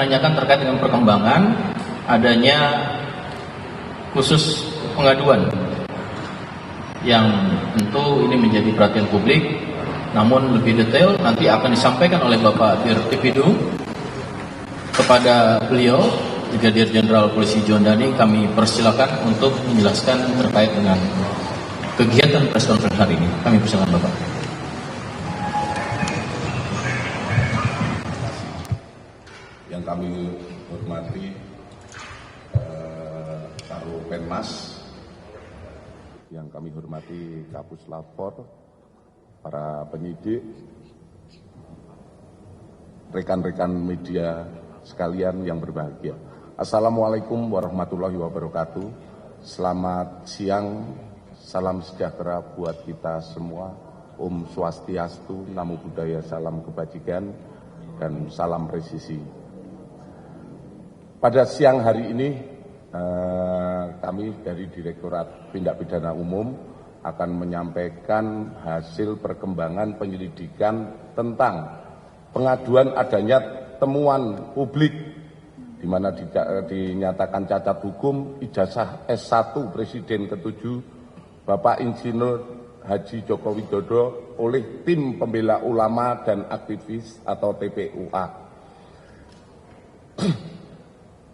menanyakan terkait dengan perkembangan adanya khusus pengaduan yang tentu ini menjadi perhatian publik, namun lebih detail nanti akan disampaikan oleh Bapak Dirtipidum kepada beliau, Brigadir Jenderal Polisi John Dhani. Kami persilakan untuk menjelaskan terkait dengan kegiatan press conference hari ini. Kami persilakan Bapak. Yang kami hormati Karopenmas, yang kami hormati Kapus Lapor, para penyidik, rekan-rekan media sekalian yang berbahagia. Assalamualaikum warahmatullahi wabarakatuh. Selamat siang, salam sejahtera buat kita semua. Om Swastiastu, Namo Buddhaya, salam kebajikan, dan salam presisi. Pada siang hari ini, kami dari Direktorat Tindak Pidana Umum akan menyampaikan hasil perkembangan penyelidikan tentang pengaduan adanya temuan publik di mana dinyatakan cacat hukum ijazah S1 Presiden ke-7 Bapak Insinyur Haji Joko Widodo oleh Tim Pembela Ulama dan Aktivis atau TPUA.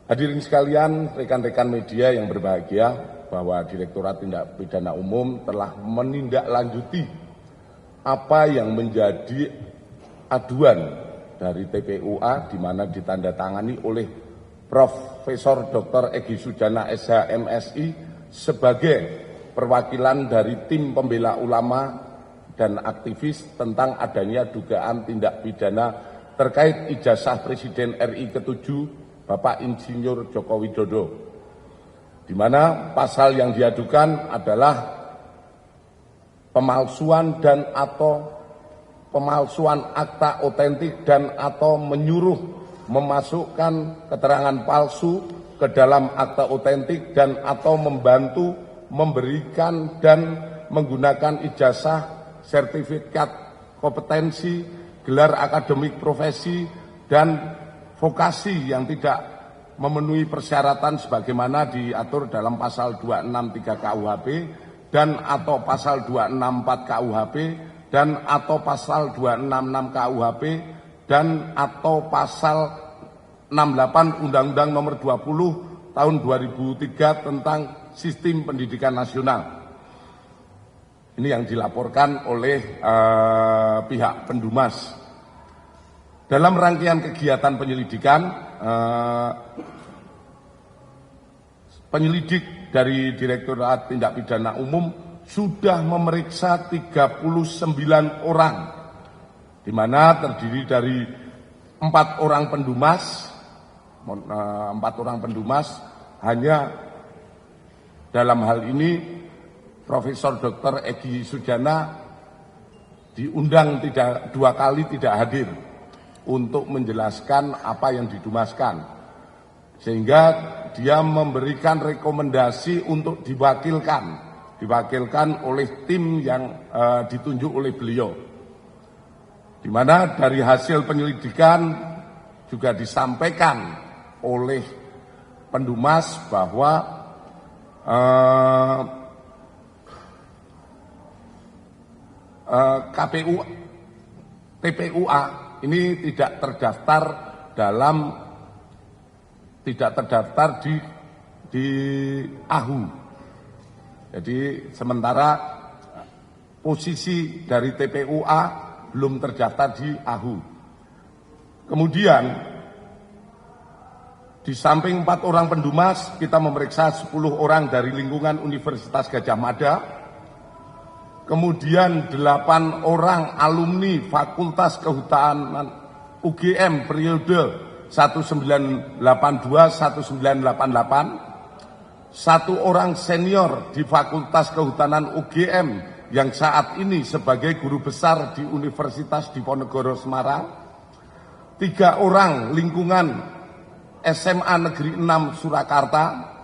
Hadirin sekalian, rekan-rekan media yang berbahagia, bahwa Direktorat Tindak Pidana Umum telah menindaklanjuti apa yang menjadi aduan dari TPUA, di mana ditandatangani oleh Profesor Dr. Egy Sujana SH MSI sebagai perwakilan dari Tim Pembela Ulama dan Aktivis tentang adanya dugaan tindak pidana terkait ijazah Presiden RI ke-7 Bapak Insinyur Joko Widodo, di mana pasal yang diadukan adalah pemalsuan dan atau pemalsuan akta otentik dan atau menyuruh memasukkan keterangan palsu ke dalam akta otentik dan atau membantu memberikan dan menggunakan ijazah, sertifikat kompetensi, gelar akademik profesi, dan vokasi yang tidak memenuhi persyaratan sebagaimana diatur dalam pasal 263 KUHP dan atau pasal 264 KUHP dan atau pasal 266 KUHP dan atau pasal 68 Undang-Undang Nomor 20 Tahun 2003 tentang Sistem Pendidikan Nasional. Ini yang dilaporkan oleh pihak Pendumas. Dalam rangkaian kegiatan penyelidikan, penyelidik dari Direktorat Tindak Pidana Umum sudah memeriksa 39 orang, di mana terdiri dari 4 orang pendumas, hanya dalam hal ini Profesor Dr. Egy Sujana diundang 2 kali tidak hadir untuk menjelaskan apa yang didumaskan, sehingga dia memberikan rekomendasi untuk diwakilkan oleh tim yang ditunjuk oleh beliau, di mana dari hasil penyelidikan juga disampaikan oleh Pendumas bahwa TPUA ini tidak terdaftar di AHU. Jadi sementara posisi dari TPUA belum terdaftar di AHU. Kemudian di samping 4 orang pendumas, kita memeriksa 10 orang dari lingkungan Universitas Gadjah Mada. Kemudian 8 orang alumni Fakultas Kehutanan UGM periode 1982-1988, 1 orang senior di Fakultas Kehutanan UGM yang saat ini sebagai guru besar di Universitas Diponegoro Semarang, 3 orang lingkungan SMA Negeri 6 Surakarta,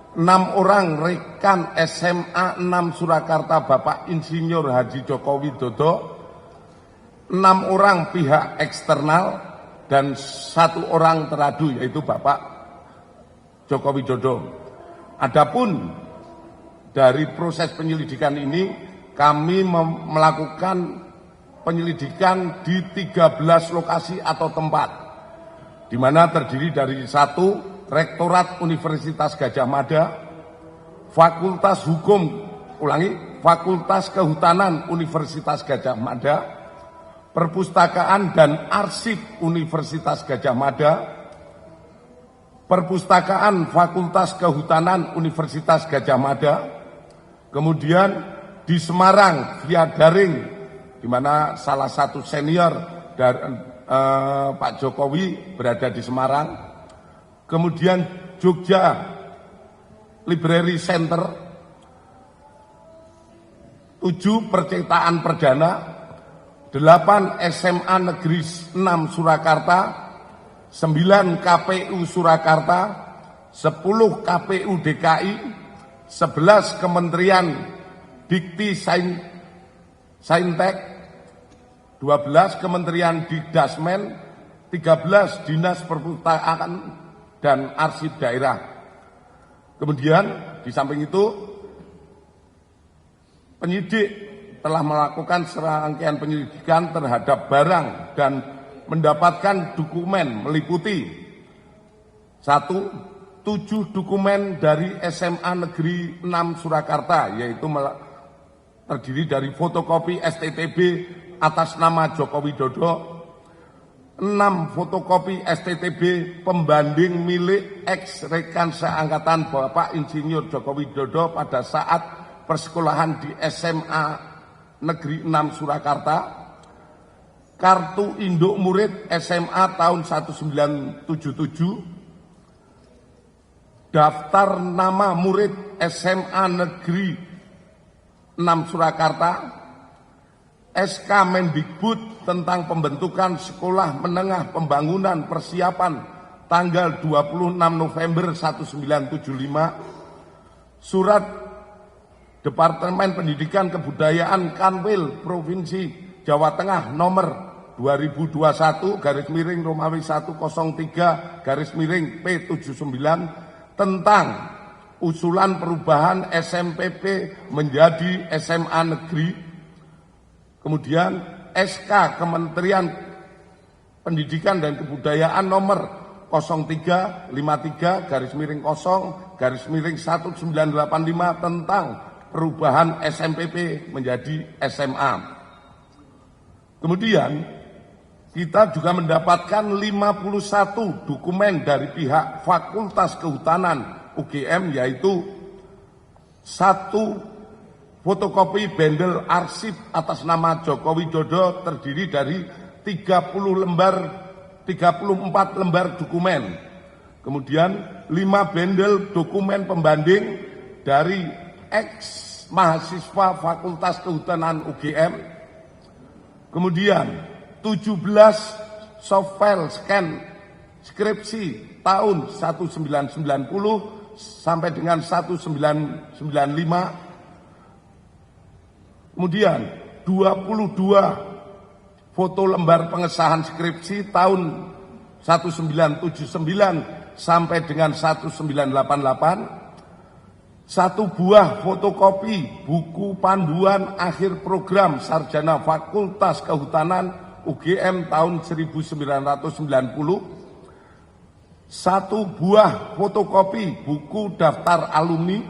6 orang rekan SMA 6 Surakarta Bapak Insinyur Haji Joko Widodo, 6 orang pihak eksternal, dan 1 orang teradu, yaitu Bapak Joko Widodo. Adapun dari proses penyelidikan ini, kami melakukan penyelidikan di 13 lokasi atau tempat, di mana terdiri dari 1. Rektorat Universitas Gadjah Mada, Fakultas Kehutanan Universitas Gadjah Mada, Perpustakaan dan Arsip Universitas Gadjah Mada, Perpustakaan Fakultas Kehutanan Universitas Gadjah Mada, kemudian di Semarang via daring, di mana salah satu senior dari Pak Jokowi berada di Semarang, kemudian Jogja Library Center, 7 percetakan perdana, 8 SMA Negeri 6 Surakarta, 9 KPU Surakarta, 10 KPU DKI, 11 Kementerian Dikti Saintek, 12 Kementerian Dikdasmen, 13 Dinas Perpustakaan dan Arsip Daerah. Kemudian di samping itu, penyidik telah melakukan serangkaian penyelidikan terhadap barang dan mendapatkan dokumen meliputi 1. 7 dokumen dari SMA Negeri 6 Surakarta, yaitu terdiri dari fotokopi STTB atas nama Joko Widodo, 6 fotokopi STTB pembanding milik ex-rekan seangkatan Bapak Insinyur Joko Widodo pada saat persekolahan di SMA Negeri 6 Surakarta, kartu induk murid SMA tahun 1977, daftar nama murid SMA Negeri 6 Surakarta, SK Mendikbud tentang pembentukan Sekolah Menengah Pembangunan Persiapan tanggal 26 November 1975, Surat Departemen Pendidikan Kebudayaan Kanwil Provinsi Jawa Tengah nomor 2021-Romawi 103-P79 tentang usulan perubahan SMPP menjadi SMA Negeri. Kemudian SK Kementerian Pendidikan dan Kebudayaan nomor 0353-0-1985 tentang perubahan SMPP menjadi SMA. Kemudian kita juga mendapatkan 51 dokumen dari pihak Fakultas Kehutanan UGM, yaitu 1 fotokopi bendel arsip atas nama Joko Widodo terdiri dari 34 lembar dokumen. Kemudian 5 bendel dokumen pembanding dari ex mahasiswa Fakultas Kehutanan UGM. Kemudian 17 softfile scan skripsi tahun 1990 sampai dengan 1995. Kemudian 22 foto lembar pengesahan skripsi tahun 1979 sampai dengan 1988, 1 buah fotokopi buku panduan akhir program sarjana Fakultas Kehutanan UGM tahun 1990, 1 buah fotokopi buku daftar alumni,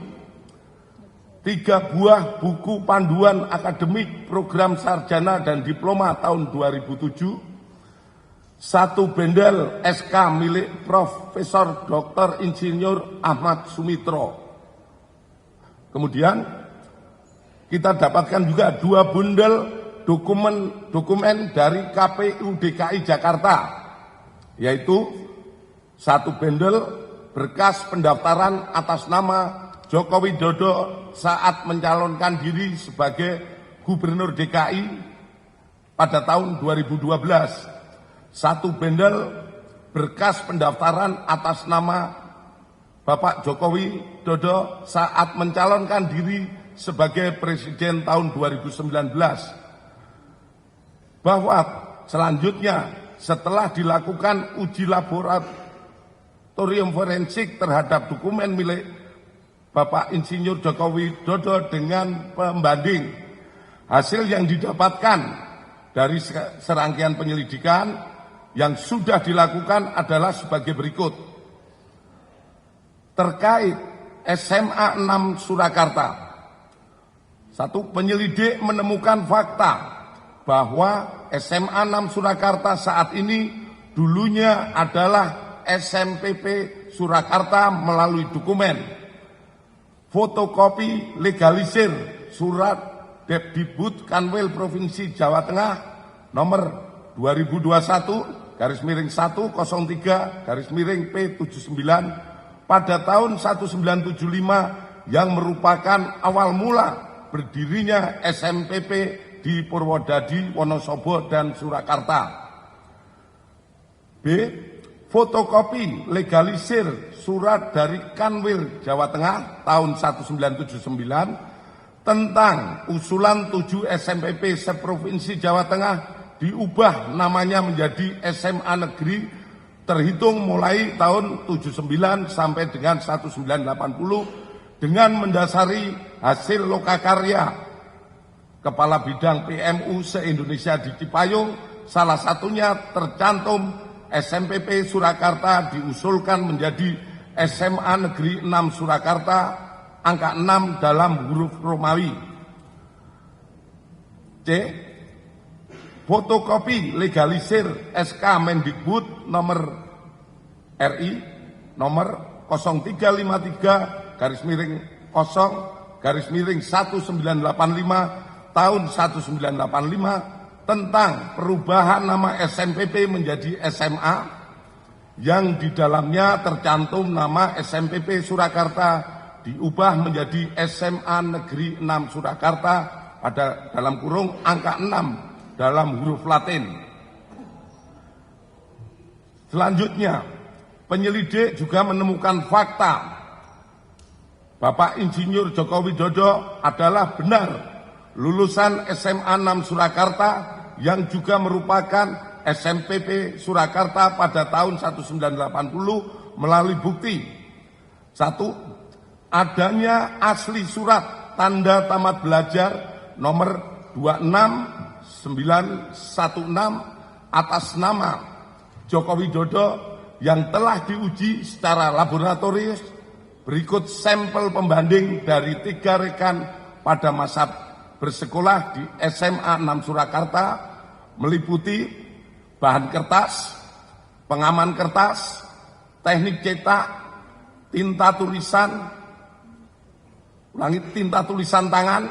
3 buah buku panduan akademik program sarjana dan diploma tahun 2007, 1 bendel SK milik Profesor Dr. Insinyur Ahmad Sumitro. Kemudian kita dapatkan juga 2 bundel dokumen dari KPU DKI Jakarta, yaitu 1 bendel berkas pendaftaran atas nama Joko Widodo saat mencalonkan diri sebagai Gubernur DKI pada tahun 2012, 1 bendel berkas pendaftaran atas nama Bapak Joko Widodo saat mencalonkan diri sebagai Presiden tahun 2019. Bahwa selanjutnya setelah dilakukan uji laboratorium forensik terhadap dokumen milik Bapak Insinyur Joko Widodo dengan pembanding, hasil yang didapatkan dari serangkaian penyelidikan yang sudah dilakukan adalah sebagai berikut. Terkait SMA 6 Surakarta, satu, penyelidik menemukan fakta bahwa SMA 6 Surakarta saat ini dulunya adalah SMPP Surakarta melalui dokumen fotokopi legalisir surat Depdibut Kanwil Provinsi Jawa Tengah nomor 2021-103-P79 pada tahun 1975 yang merupakan awal mula berdirinya SMPP di Purwodadi, Wonosobo, dan Surakarta. B. Fotokopi legalisir surat dari Kanwil Jawa Tengah tahun 1979 tentang usulan 7 SMPP seprovinsi Jawa Tengah diubah namanya menjadi SMA Negeri terhitung mulai tahun 79 sampai dengan 1980 dengan mendasari hasil lokakarya Kepala Bidang PMU se-Indonesia di Cipayung, salah satunya tercantum SMPP Surakarta diusulkan menjadi SMA Negeri 6 Surakarta, angka 6 dalam huruf Romawi. C. Fotokopi legalisir SK Mendikbud nomor RI nomor 0353-0-1985 tahun 1985 tentang perubahan nama SMPP menjadi SMA yang di dalamnya tercantum nama SMPP Surakarta diubah menjadi SMA Negeri 6 Surakarta pada dalam kurung angka 6 dalam huruf Latin. Selanjutnya, penyelidik juga menemukan fakta Bapak Insinyur Joko Widodo adalah benar lulusan SMA 6 Surakarta yang juga merupakan SMPP Surakarta pada tahun 1980 melalui bukti. 1. Adanya asli surat tanda tamat belajar nomor 26916 atas nama Joko Widodo yang telah diuji secara laboratorius. Berikut sampel pembanding dari 3 rekan pada masa bersekolah di SMA 6 Surakarta meliputi bahan kertas, pengaman kertas, teknik cetak, tinta tulisan, tinta tulisan tangan,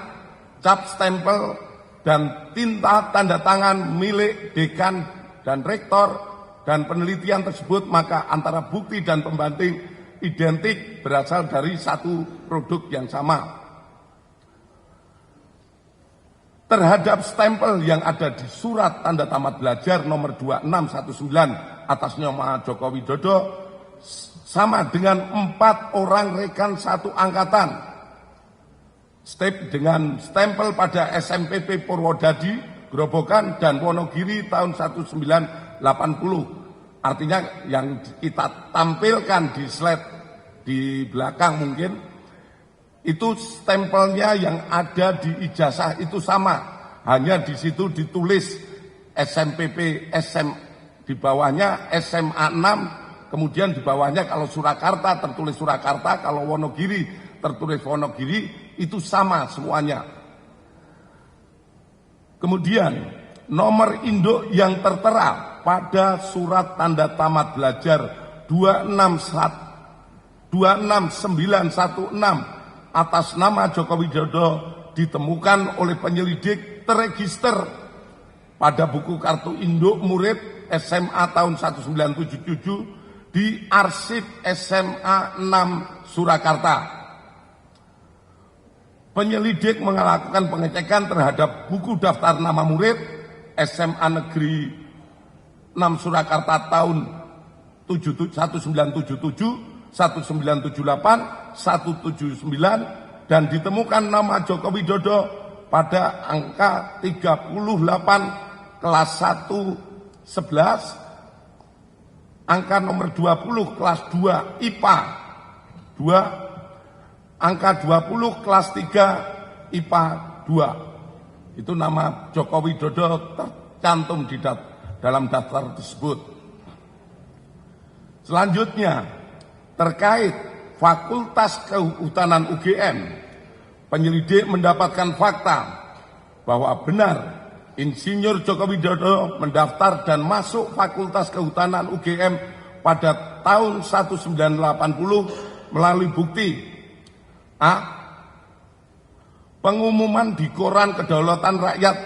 cap stempel, dan tinta tanda tangan milik dekan dan rektor, dan penelitian tersebut maka antara bukti dan pembanding identik berasal dari satu produk yang sama. Terhadap stempel yang ada di surat tanda tamat belajar nomor 2619 atas nama Joko Widodo sama dengan 4 orang rekan satu angkatan. Dengan stempel pada SMPP Purwodadi, Grobogan, dan Wonogiri tahun 1980. Artinya yang kita tampilkan di slide di belakang mungkin itu stempelnya yang ada di ijazah itu sama, hanya di situ ditulis SMPP di bawahnya SMA 6, kemudian di bawahnya kalau Surakarta tertulis Surakarta, kalau Wonogiri tertulis Wonogiri, itu sama semuanya. Kemudian nomor induk yang tertera pada surat tanda tamat belajar 26916 atas nama Joko Widodo ditemukan oleh penyelidik terregister pada buku kartu induk murid SMA tahun 1977 di arsip SMA 6 Surakarta. Penyelidik melakukan pengecekan terhadap buku daftar nama murid SMA Negeri 6 Surakarta tahun 1977, 1978, 179 dan ditemukan nama Joko Widodo pada angka 38 kelas 1 angka nomor 20 kelas 2 IPA 2, angka 20 kelas 3 IPA 2. Itu nama Joko Widodo tercantum di dalam daftar tersebut. Selanjutnya, terkait Fakultas Kehutanan UGM, penyelidik mendapatkan fakta bahwa benar Insinyur Joko Widodo mendaftar dan masuk Fakultas Kehutanan UGM pada tahun 1980 melalui bukti A. Pengumuman di Koran Kedaulatan Rakyat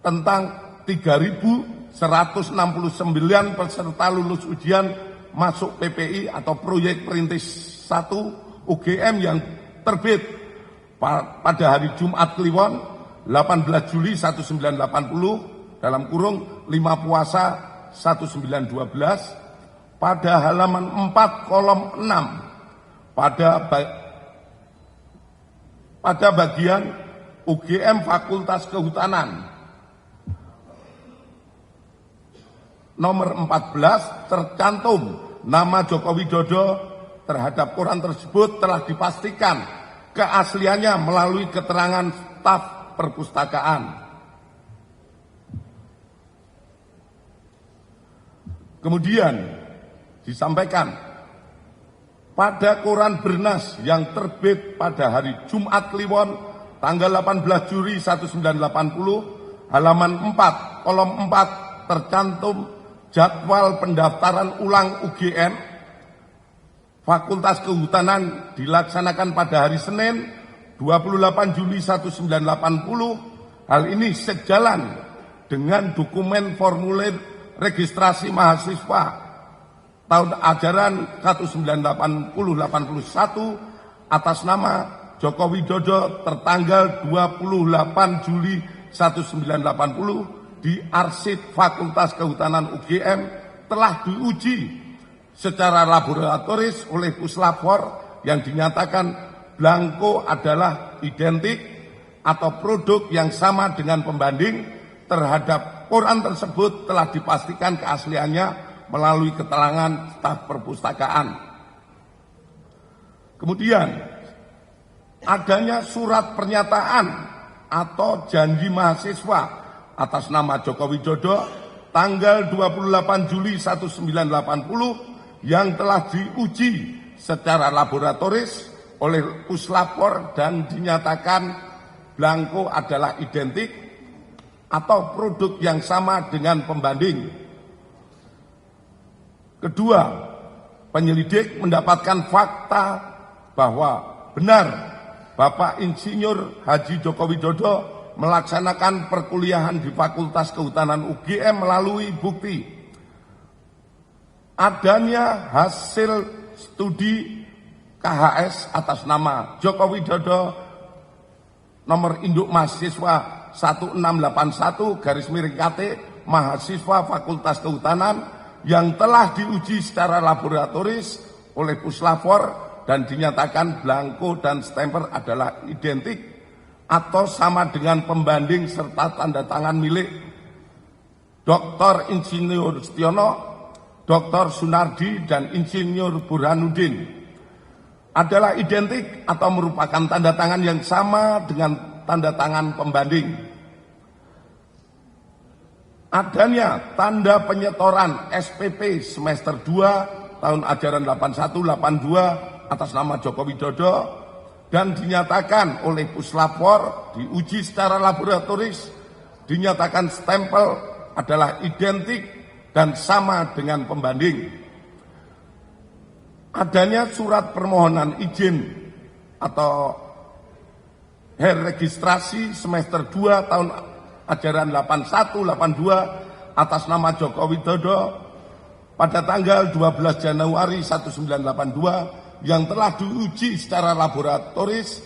tentang 3.169 peserta lulus ujian masuk PPI atau proyek perintis 1 UGM yang terbit pada hari Jumat Kliwon 18 Juli 1980 dalam kurung 5 Puasa 1912 pada halaman 4 kolom 6 pada bagian UGM Fakultas Kehutanan nomor 14 tercantum nama Joko Widodo terhadap koran tersebut telah dipastikan keasliannya melalui keterangan staf perpustakaan. Kemudian disampaikan pada koran Bernas yang terbit pada hari Jumat Kliwon tanggal 18 Juli 1980 halaman 4 kolom 4 tercantum jadwal pendaftaran ulang UGM Fakultas Kehutanan dilaksanakan pada hari Senin 28 Juli 1980. Hal ini sejalan dengan dokumen formulir registrasi mahasiswa tahun ajaran 1980-81 atas nama Joko Widodo tertanggal 28 Juli 1980 di arsip Fakultas Kehutanan UGM telah diuji secara laboratoris oleh Puslapor yang dinyatakan blanko adalah identik atau produk yang sama dengan pembanding terhadap koran tersebut telah dipastikan keasliannya melalui keterangan staf perpustakaan. Kemudian adanya surat pernyataan atau janji mahasiswa atas nama Joko Widodo tanggal 28 Juli 1980 yang telah diuji secara laboratoris oleh Puslapor dan dinyatakan blanko adalah identik atau produk yang sama dengan pembanding. Kedua, penyelidik mendapatkan fakta bahwa benar Bapak Insinyur Haji Joko Widodo melaksanakan perkuliahan di Fakultas Kehutanan UGM melalui bukti adanya hasil studi KHS atas nama Joko Widodo nomor induk mahasiswa 1681/KT mahasiswa Fakultas Kehutanan yang telah diuji secara laboratoris oleh Puslapor dan dinyatakan blanko dan stemper adalah identik atau sama dengan pembanding serta tanda tangan milik Dr. Insinyur Setiono, Dr. Sunardi, dan Insinyur Burhanuddin adalah identik atau merupakan tanda tangan yang sama dengan tanda tangan pembanding. Adanya tanda penyetoran SPP semester 2 tahun ajaran 81-82 atas nama Joko Widodo dan dinyatakan oleh Puslapor diuji secara laboratoris dinyatakan stempel adalah identik dan sama dengan pembanding. Adanya surat permohonan izin atau registrasi semester 2 tahun ajaran 81-82 atas nama Joko Widodo pada tanggal 12 Januari 1982 yang telah diuji secara laboratoris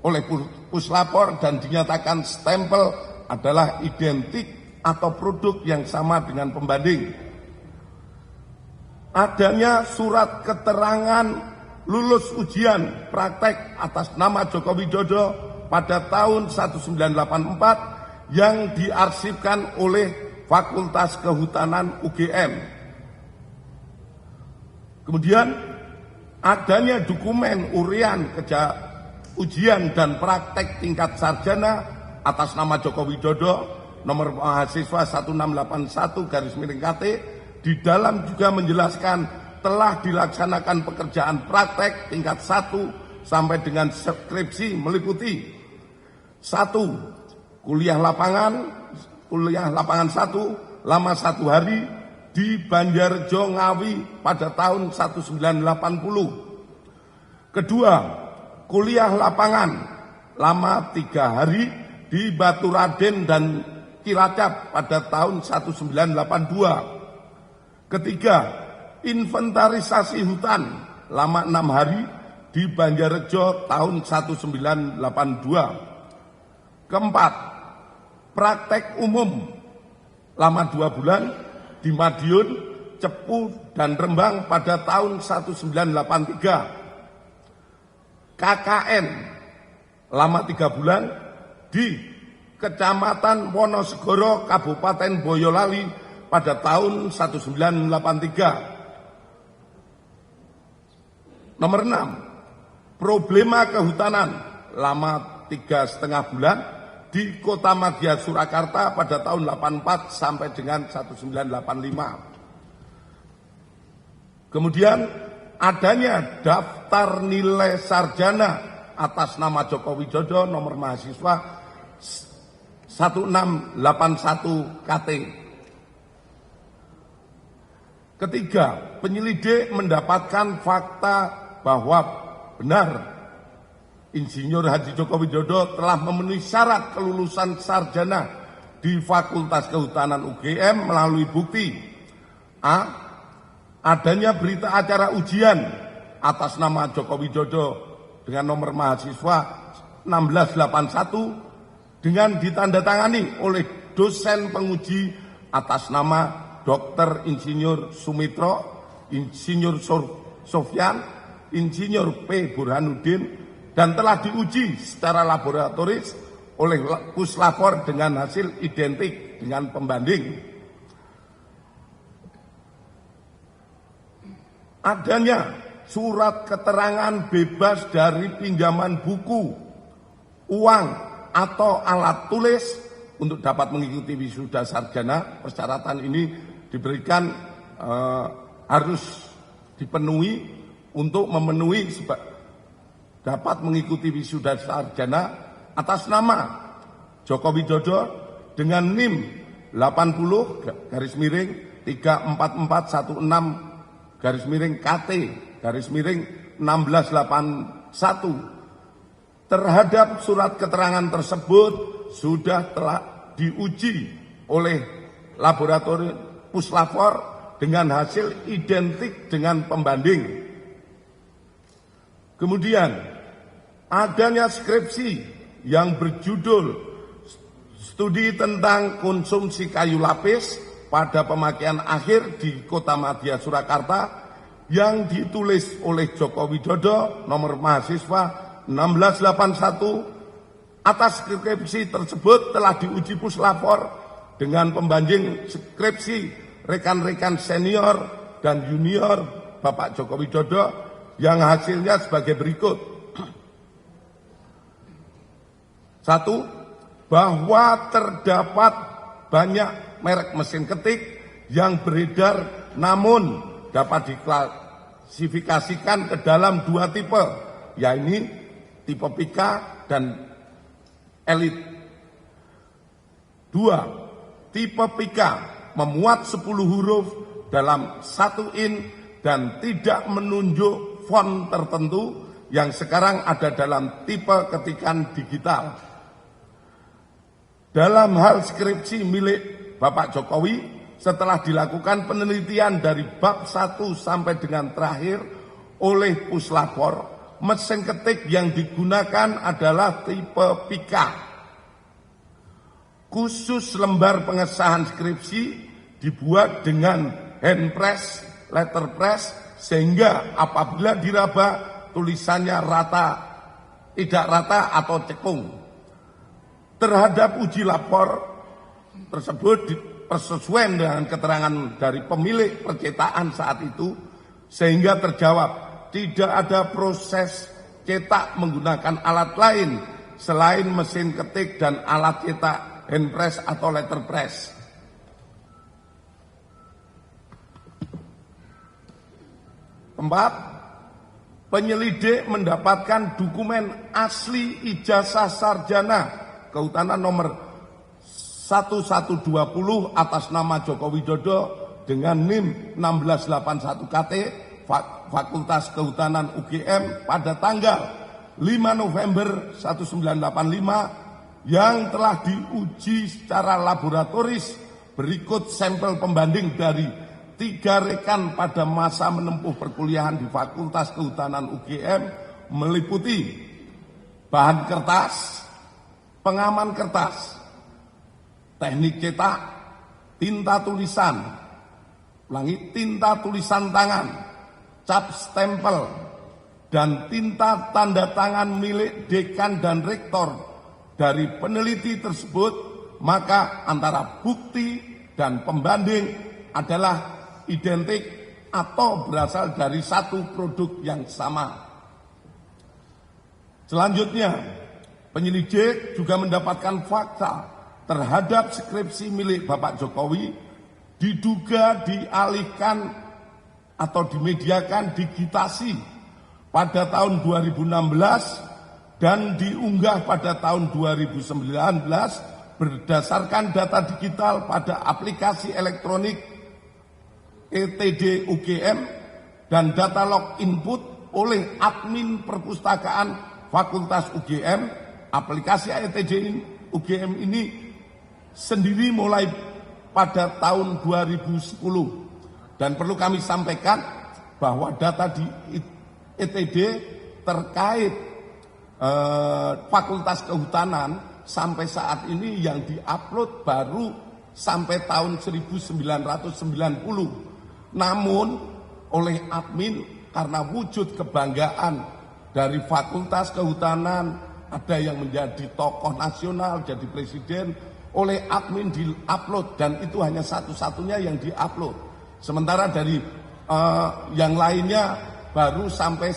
oleh Puslapor dan dinyatakan stempel adalah identik atau produk yang sama dengan pembanding. Adanya surat keterangan lulus ujian praktek atas nama Joko Widodo pada tahun 1984 yang diarsipkan oleh Fakultas Kehutanan UGM. Kemudian adanya dokumen urian ujian dan praktek tingkat sarjana atas nama Joko Widodo nomor mahasiswa 1681/KT di dalam juga menjelaskan telah dilaksanakan pekerjaan praktek tingkat 1 sampai dengan skripsi meliputi 1. Kuliah lapangan 1 lama 1 hari di Banjarjo Ngawi pada tahun 1980. Kedua, kuliah lapangan lama 3 hari di Baturaden dan Cilacap pada tahun 1982. Ketiga, inventarisasi hutan lama 6 hari di Banjarjo tahun 1982. Keempat, praktek umum lama 2 bulan di Madiun, Cepu, dan Rembang pada tahun 1983. KKN lama 3 bulan di Kecamatan Wonosegoro, Kabupaten Boyolali pada tahun 1983. Nomor 6, problema kehutanan lama 3,5 bulan di Kota Madya Surakarta pada tahun 84 sampai dengan 1985. Kemudian adanya daftar nilai sarjana atas nama Joko Widodo nomor mahasiswa 1681/KT. Ketiga, penyelidik mendapatkan fakta bahwa benar Insinyur Haji Joko Widodo telah memenuhi syarat kelulusan sarjana di Fakultas Kehutanan UGM melalui bukti A. Adanya berita acara ujian atas nama Joko Widodo dengan nomor mahasiswa 1681 dengan ditandatangani oleh dosen penguji atas nama Dr. Insinyur Sumitro, Insinyur Sofyan, Insinyur P. Burhanuddin, dan telah diuji secara laboratoris oleh Puslapor dengan hasil identik dengan pembanding. Adanya surat keterangan bebas dari pinjaman buku, uang, atau alat tulis untuk dapat mengikuti wisuda sarjana. Persyaratan ini diberikan harus dipenuhi untuk memenuhi dapat mengikuti wisuda sarjana atas nama Joko Widodo dengan NIM 80/34416/KT/1681. Terhadap surat keterangan tersebut sudah telah diuji oleh laboratorium Puslapor dengan hasil identik dengan pembanding. Kemudian adanya skripsi yang berjudul Studi tentang Konsumsi Kayu Lapis pada Pemakaian Akhir di Kota Madya Surakarta yang ditulis oleh Joko Widodo nomor mahasiswa 1681. Atas skripsi tersebut telah diuji Puslapor dengan pembanding skripsi rekan-rekan senior dan junior Bapak Joko Widodo yang hasilnya sebagai berikut. 1. Bahwa terdapat banyak merek mesin ketik yang beredar namun dapat diklasifikasikan ke dalam 2 tipe, yaitu tipe Pika dan Elit. 2. Tipe Pika memuat 10 huruf dalam 1 in dan tidak menunjuk font tertentu yang sekarang ada dalam tipe ketikan digital. Dalam hal skripsi milik Bapak Jokowi, setelah dilakukan penelitian dari bab 1 sampai dengan terakhir oleh Puslapor, mesin ketik yang digunakan adalah tipe Pika. Khusus lembar pengesahan skripsi dibuat dengan hand press, letterpress, sehingga apabila diraba tulisannya rata, tidak rata atau cekung. Terhadap uji lapor tersebut persesuaian dengan keterangan dari pemilik percetakan saat itu, sehingga terjawab tidak ada proses cetak menggunakan alat lain selain mesin ketik dan alat cetak hand press atau letterpress. Keempat, penyelidik mendapatkan dokumen asli ijazah sarjana kehutanan nomor 1120 atas nama Joko Widodo dengan NIM 1681 KT Fakultas Kehutanan UGM pada tanggal 5 November 1985 yang telah diuji secara laboratoris. Berikut sampel pembanding dari 3 rekan pada masa menempuh perkuliahan di Fakultas Kehutanan UGM, meliputi bahan kertas, pengaman kertas, teknik cetak, tinta tulisan, tinta tulisan tangan, cap stempel, dan tinta tanda tangan milik dekan dan rektor dari peneliti tersebut, maka antara bukti dan pembanding adalah identik atau berasal dari satu produk yang sama. Selanjutnya, penyelidik juga mendapatkan fakta terhadap skripsi milik Bapak Jokowi diduga dialihkan atau dimediakan digitasi pada tahun 2016 dan diunggah pada tahun 2019 berdasarkan data digital pada aplikasi elektronik ETD UGM dan data log input oleh admin perpustakaan Fakultas UGM. Aplikasi ETD UGM ini sendiri mulai pada tahun 2010, dan perlu kami sampaikan bahwa data di ETD terkait Fakultas Kehutanan sampai saat ini yang diupload baru sampai tahun 1990. Namun oleh admin karena wujud kebanggaan dari Fakultas Kehutanan, ada yang menjadi tokoh nasional, jadi presiden, oleh admin di-upload, dan itu hanya satu-satunya yang di-upload. Sementara dari yang lainnya baru sampai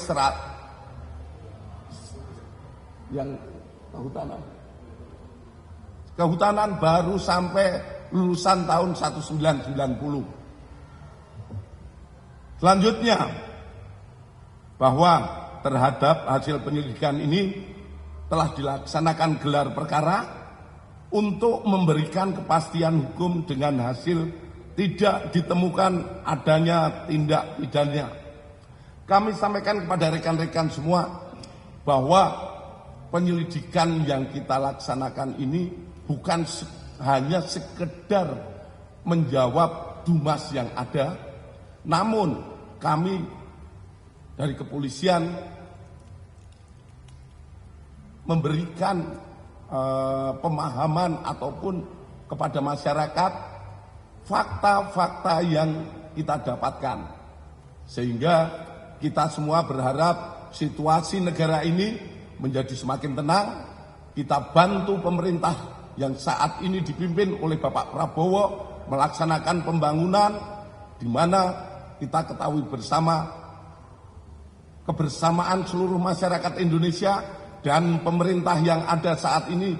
yang kehutanan baru sampai lulusan tahun 1990. Selanjutnya, bahwa terhadap hasil penyelidikan ini telah dilaksanakan gelar perkara untuk memberikan kepastian hukum dengan hasil tidak ditemukan adanya tindak pidana. Kami sampaikan kepada rekan-rekan semua bahwa penyelidikan yang kita laksanakan ini bukan hanya sekedar menjawab dumas yang ada, namun kami dari kepolisian memberikan pemahaman ataupun kepada masyarakat fakta-fakta yang kita dapatkan, sehingga kita semua berharap situasi negara ini menjadi semakin tenang. Kita bantu pemerintah yang saat ini dipimpin oleh Bapak Prabowo melaksanakan pembangunan, di mana kita ketahui bersama kebersamaan seluruh masyarakat Indonesia dan pemerintah yang ada saat ini,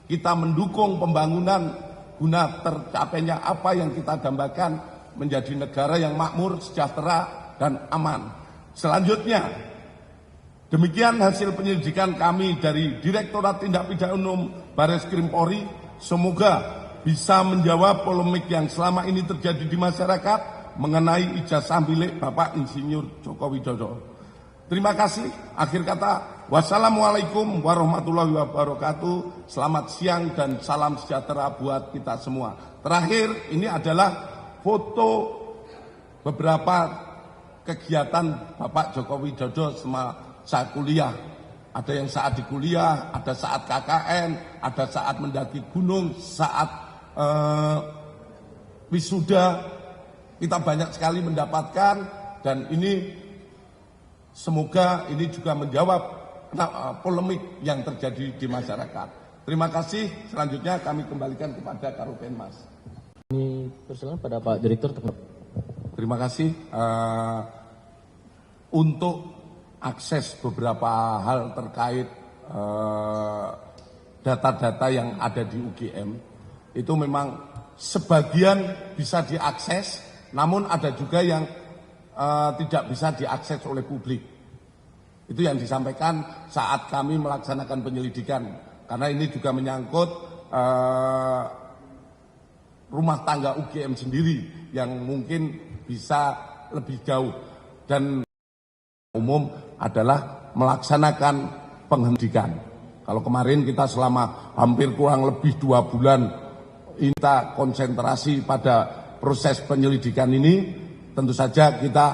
kita mendukung pembangunan guna tercapainya apa yang kita dambakan, menjadi negara yang makmur, sejahtera, dan aman. Selanjutnya, demikian hasil penyelidikan kami dari Direktorat Tindak Pidana Umum Barreskrim Polri. Semoga bisa menjawab polemik yang selama ini terjadi di masyarakat mengenai ijazah milik Bapak Insinyur Joko Widodo. Terima kasih. Akhir kata, wassalamualaikum warahmatullahi wabarakatuh. Selamat siang dan salam sejahtera buat kita semua. Terakhir, ini adalah foto beberapa kegiatan Bapak Joko Widodo semasa kuliah. Ada yang saat di kuliah, ada saat KKN, ada saat mendaki gunung, saat wisuda. Kita banyak sekali mendapatkan, dan ini semoga ini juga menjawab polemik yang terjadi di masyarakat. Terima kasih. Selanjutnya kami kembalikan kepada Karopenmas. Ini persilakan pada Pak Direktur. Terima kasih. Untuk akses beberapa hal terkait data-data yang ada di UGM, itu memang sebagian bisa diakses, namun ada juga yang tidak bisa diakses oleh publik. Itu yang disampaikan saat kami melaksanakan penyelidikan, karena ini juga menyangkut rumah tangga UGM sendiri yang mungkin bisa lebih jauh, dan umum adalah melaksanakan penghentikan. Kalau kemarin kita selama hampir kurang lebih 2 bulan kita konsentrasi pada proses penyelidikan ini, tentu saja kita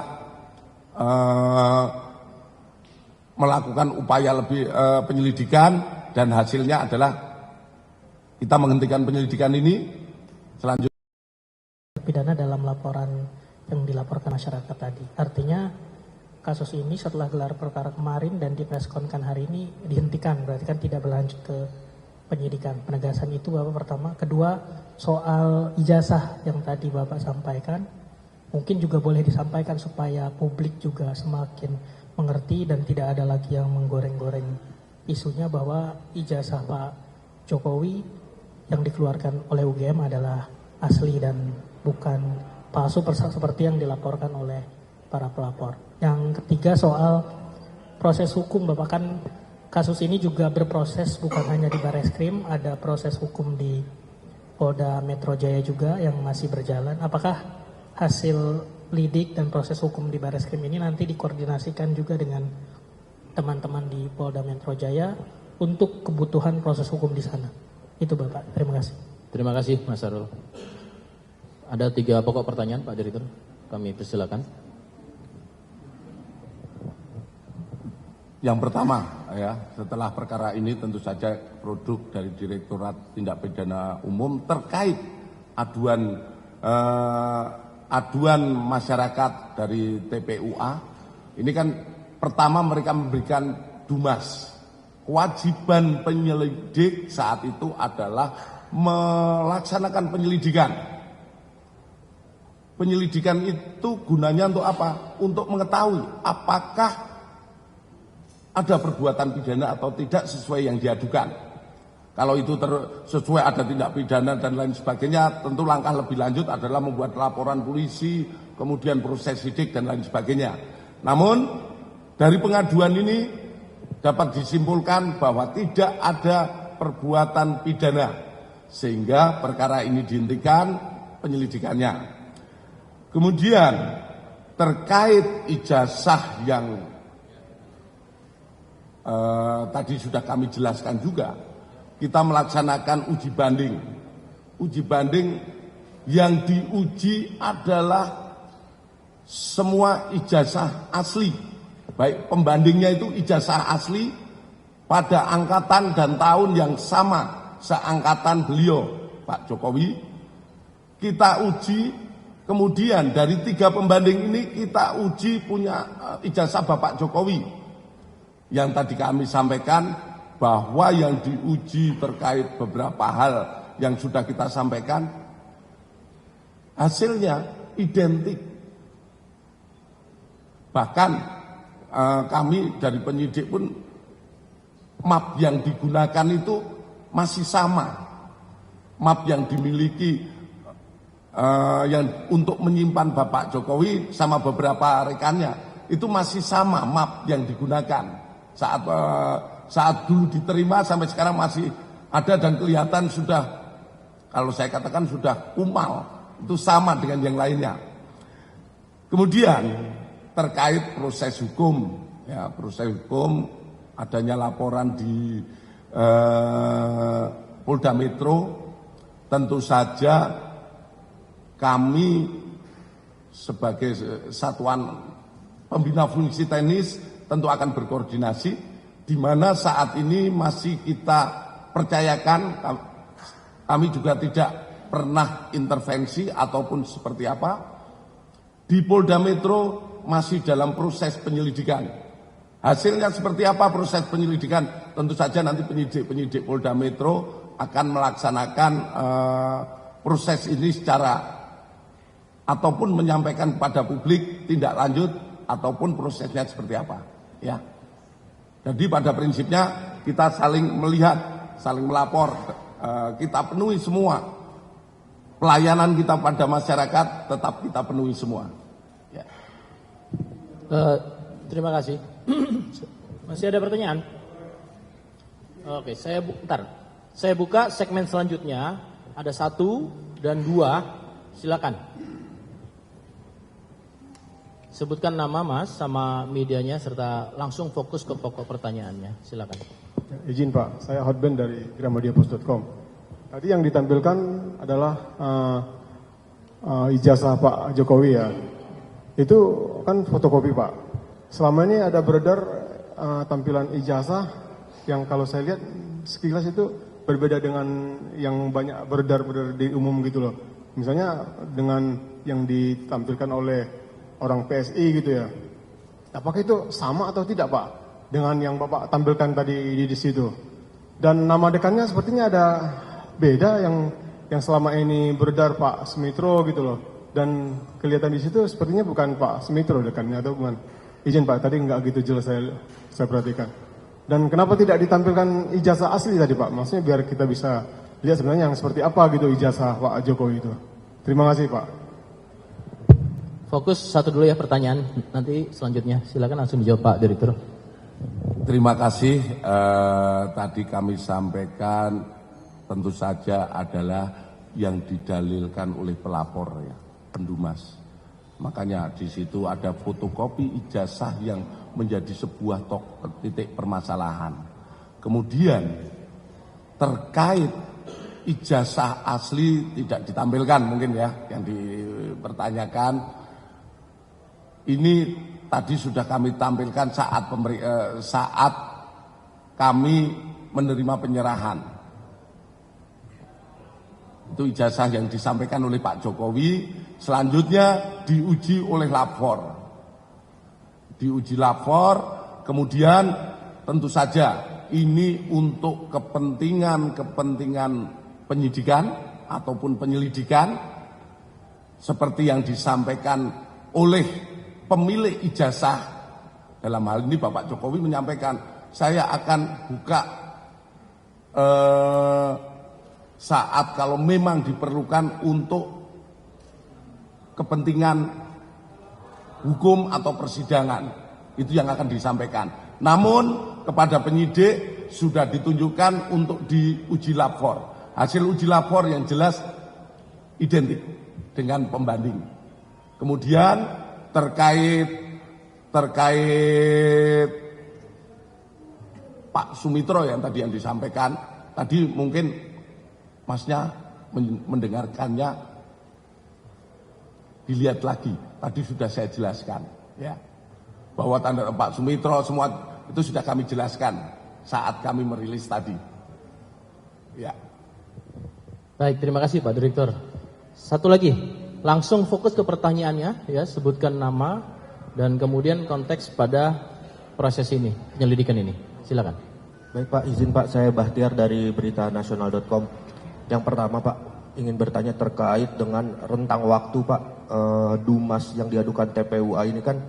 melakukan upaya lebih penyelidikan, dan hasilnya adalah kita menghentikan penyelidikan ini. Selanjutnya, pidana dalam laporan yang dilaporkan masyarakat tadi. Artinya kasus ini setelah gelar perkara kemarin dan di preskon hari ini dihentikan, berarti kan tidak berlanjut ke penyidikan. Penegasan itu Bapak pertama. Kedua, soal ijazah yang tadi Bapak sampaikan, mungkin juga boleh disampaikan supaya publik juga semakin mengerti dan tidak ada lagi yang menggoreng-goreng isunya bahwa ijazah Pak Jokowi yang dikeluarkan oleh UGM adalah asli dan bukan palsu seperti yang dilaporkan oleh para pelapor. Yang ketiga soal proses hukum, Bapak, kan kasus ini juga berproses bukan hanya di Barreskrim, ada proses hukum di Polda Metro Jaya juga yang masih berjalan. Apakah hasil lidik dan proses hukum di Barreskrim ini nanti dikoordinasikan juga dengan teman-teman di Polda Metro Jaya untuk kebutuhan proses hukum di sana? Itu Bapak, terima kasih. Terima kasih Mas Sarul. Ada 3 pokok pertanyaan Pak Direktur, kami persilakan. yang pertama, ya, setelah perkara ini tentu saja produk dari Direktorat Tindak Pidana Umum terkait aduan masyarakat dari TPUA. Ini kan pertama mereka memberikan dumas. Kewajiban penyelidik saat itu adalah melaksanakan penyelidikan. Penyelidikan itu gunanya untuk apa? Untuk mengetahui apakah ada perbuatan pidana atau tidak sesuai yang diadukan. Kalau itu sesuai ada tindak pidana dan lain sebagainya, tentu langkah lebih lanjut adalah membuat laporan polisi, kemudian proses sidik dan lain sebagainya. Namun dari pengaduan ini dapat disimpulkan bahwa tidak ada perbuatan pidana, sehingga perkara ini dihentikan penyelidikannya. Kemudian terkait ijazah yang tadi sudah kami jelaskan juga, kita melaksanakan uji banding. Uji banding yang diuji adalah semua ijazah asli. Baik pembandingnya itu ijazah asli pada angkatan dan tahun yang sama seangkatan beliau, Pak Jokowi. Kita uji, kemudian dari 3 pembanding ini kita uji punya ijazah Bapak Jokowi. Yang tadi kami sampaikan bahwa yang diuji terkait beberapa hal yang sudah kita sampaikan, hasilnya identik. Bahkan kami dari penyidik pun map yang digunakan itu masih sama. Map yang dimiliki yang untuk menyimpan Bapak Jokowi sama beberapa rekannya itu masih sama map yang digunakan. Saat dulu diterima sampai sekarang masih ada dan kelihatan sudah, kalau saya katakan sudah kumal, itu sama dengan yang lainnya. Kemudian terkait proses hukum, ya, proses hukum adanya laporan di Polda Metro, tentu saja kami sebagai satuan pembina fungsi teknis tentu akan berkoordinasi, di mana saat ini masih kita percayakan, kami juga tidak pernah intervensi ataupun seperti apa. Di Polda Metro masih dalam proses penyelidikan. Hasilnya seperti apa proses penyelidikan? Tentu saja nanti penyidik Polda Metro akan melaksanakan proses ini secara ataupun menyampaikan kepada publik tindak lanjut ataupun prosesnya seperti apa, ya. Jadi pada prinsipnya kita saling melihat, saling melapor, kita penuhi semua pelayanan kita pada masyarakat, tetap kita penuhi semua. Ya. Terima kasih. Masih ada pertanyaan? Oke, saya buka segmen selanjutnya. Ada 1 dan 2. Silakan. Sebutkan nama Mas sama medianya serta langsung fokus ke pokok pertanyaannya. Silakan. Izin Pak, saya Hotben dari gramadiapos.com. Tadi yang ditampilkan adalah ijazah Pak Jokowi ya. Itu kan fotokopi Pak. Selama ini ada beredar tampilan ijazah yang kalau saya lihat sekilas itu berbeda dengan yang banyak beredar di umum gitu loh. Misalnya dengan yang ditampilkan oleh orang PSI gitu ya. Apakah itu sama atau tidak Pak dengan yang Bapak tampilkan tadi di situ? Dan nama dekannya sepertinya ada beda yang selama ini beredar Pak Sumitro gitu loh. Dan kelihatan di situ sepertinya bukan Pak Sumitro dekannya atau bukan. Izin Pak, tadi nggak gitu jelas saya perhatikan. Dan kenapa tidak ditampilkan ijazah asli tadi Pak? Maksudnya biar kita bisa lihat sebenarnya yang seperti apa gitu ijazah Pak Jokowi itu. Terima kasih Pak. Fokus 1 dulu ya pertanyaan, nanti selanjutnya silakan langsung dijawab Pak Direktur. Terima kasih. Tadi kami sampaikan tentu saja adalah yang didalilkan oleh pelapor ya, pendumas. Makanya di situ ada fotokopi ijazah yang menjadi sebuah titik permasalahan. Kemudian terkait ijazah asli tidak ditampilkan mungkin ya yang dipertanyakan. Ini tadi sudah kami tampilkan saat kami menerima penyerahan. Itu ijazah yang disampaikan oleh Pak Jokowi, selanjutnya diuji oleh lapor. Diuji lapor, kemudian tentu saja ini untuk kepentingan penyidikan ataupun penyelidikan, seperti yang disampaikan oleh pemilik ijazah. Dalam hal ini Bapak Jokowi menyampaikan, saya akan buka saat kalau memang diperlukan untuk kepentingan hukum atau persidangan. Itu yang akan disampaikan. Namun kepada penyidik sudah ditunjukkan untuk diuji lapor. Hasil uji lapor yang jelas identik dengan pembanding. Kemudian terkait Pak Sumitro yang tadi yang disampaikan, tadi mungkin Masnya mendengarkannya, dilihat lagi. Tadi sudah saya jelaskan, ya, bahwa tanda Pak Sumitro semua itu sudah kami jelaskan saat kami merilis tadi. Ya. Baik, terima kasih Pak Direktur. 1 lagi, langsung fokus ke pertanyaannya, ya, sebutkan nama dan kemudian konteks pada proses ini, penyelidikan ini. Silakan. Baik Pak, izin Pak, saya Bahtiar dari beritanasional.com. Yang pertama Pak, ingin bertanya terkait dengan rentang waktu Pak, Dumas yang diadukan TPUA ini kan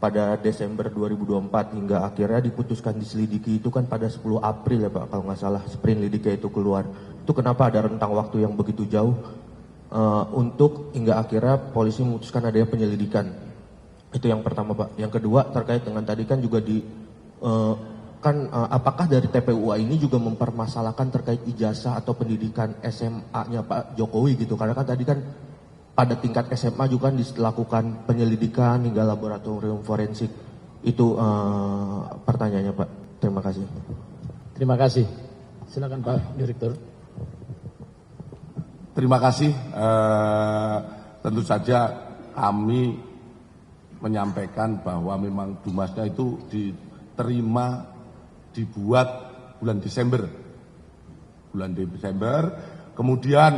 pada Desember 2024 hingga akhirnya diputuskan diselidiki itu kan pada 10 April ya Pak, kalau nggak salah sprint lidiknya itu keluar. Itu kenapa ada rentang waktu yang begitu jauh untuk hingga akhirnya polisi memutuskan adanya penyelidikan? Itu yang pertama Pak. Yang kedua terkait dengan tadi kan juga apakah dari TPUA ini juga mempermasalahkan terkait ijazah atau pendidikan SMA-nya Pak Jokowi gitu? Karena kan tadi kan pada tingkat SMA juga kan dilakukan penyelidikan hingga laboratorium forensik. Itu pertanyaannya Pak. Terima kasih. Terima kasih. Silakan Pak Direktur. Terima kasih. Tentu saja kami menyampaikan bahwa memang Dumasnya itu dibuat bulan Desember. Kemudian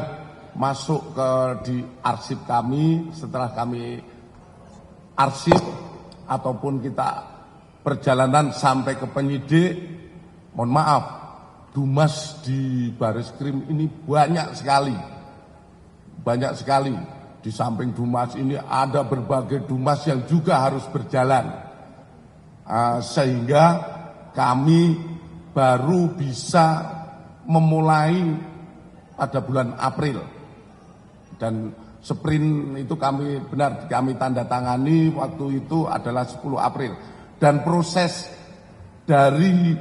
masuk di arsip kami. Setelah kami arsip ataupun kita perjalanan sampai ke penyidik, mohon maaf, Dumas di Baris Krim ini banyak sekali. banyak sekali. Di samping Dumas ini ada berbagai Dumas yang juga harus berjalan. Sehingga kami baru bisa memulai pada bulan April. Dan sprint itu kami tanda tangani waktu itu adalah 10 April. Dan proses dari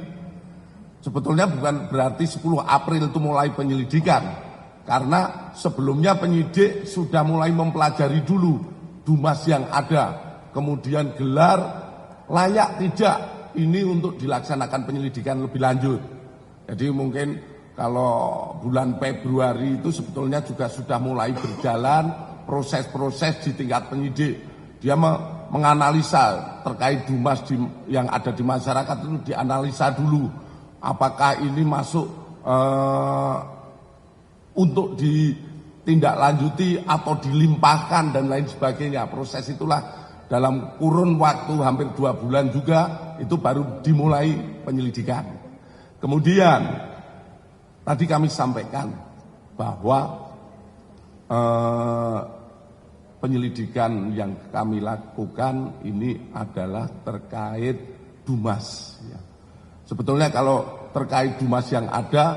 sebetulnya bukan berarti 10 April itu mulai penyelidikan. Karena sebelumnya penyidik sudah mulai mempelajari dulu Dumas yang ada. Kemudian gelar layak tidak ini untuk dilaksanakan penyelidikan lebih lanjut. Jadi mungkin kalau bulan Februari itu sebetulnya juga sudah mulai berjalan proses-proses di tingkat penyidik. Dia menganalisa terkait Dumas yang ada di masyarakat itu dianalisa dulu. Apakah ini masuk untuk ditindaklanjuti atau dilimpahkan dan lain sebagainya. Proses itulah dalam kurun waktu hampir 2 bulan juga itu baru dimulai penyelidikan. Kemudian tadi kami sampaikan bahwa penyelidikan yang kami lakukan ini adalah terkait Dumas. Sebetulnya kalau terkait Dumas yang ada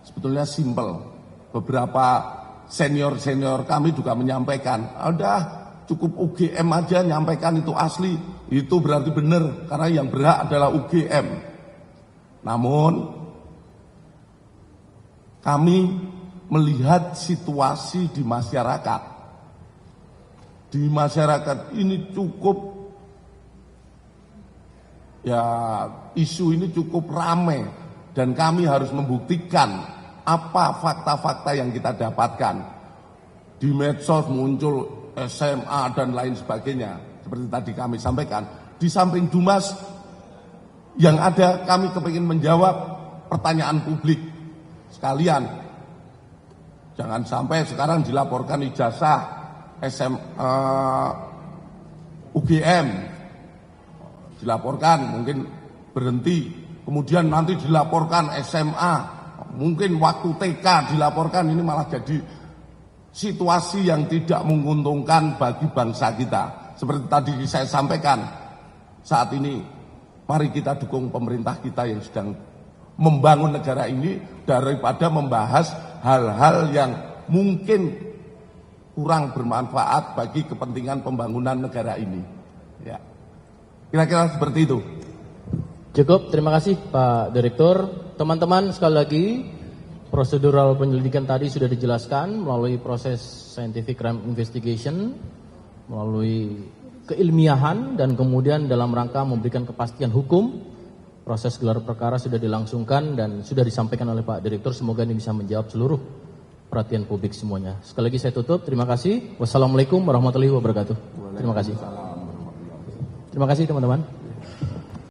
sebetulnya simpel. Beberapa senior-senior kami juga menyampaikan, udah cukup UGM aja nyampaikan itu asli, itu berarti benar karena yang berhak adalah UGM. Namun kami melihat situasi di masyarakat. Di masyarakat ini cukup isu ini cukup ramai dan kami harus membuktikan apa fakta-fakta yang kita dapatkan. Di medsos muncul SMA dan lain sebagainya. Seperti tadi kami sampaikan. Di samping Dumas yang ada kami kepingin menjawab pertanyaan publik. Sekalian. Jangan sampai sekarang dilaporkan ijazah UGM. Dilaporkan mungkin berhenti. Kemudian nanti dilaporkan SMA. Mungkin waktu TK dilaporkan, ini malah jadi situasi yang tidak menguntungkan bagi bangsa kita. Seperti tadi saya sampaikan, saat ini mari kita dukung pemerintah kita yang sedang membangun negara ini daripada membahas hal-hal yang mungkin kurang bermanfaat bagi kepentingan pembangunan negara ini. Ya. Kira-kira seperti itu. Cukup, terima kasih Pak Direktur. Teman-teman, sekali lagi prosedural penyelidikan tadi sudah dijelaskan melalui proses scientific crime investigation, melalui keilmiahan dan kemudian dalam rangka memberikan kepastian hukum. Proses gelar perkara sudah dilangsungkan dan sudah disampaikan oleh Pak Direktur. Semoga ini bisa menjawab seluruh perhatian publik semuanya. Sekali lagi saya tutup, terima kasih. Wassalamualaikum warahmatullahi wabarakatuh. Terima kasih. Terima kasih teman-teman.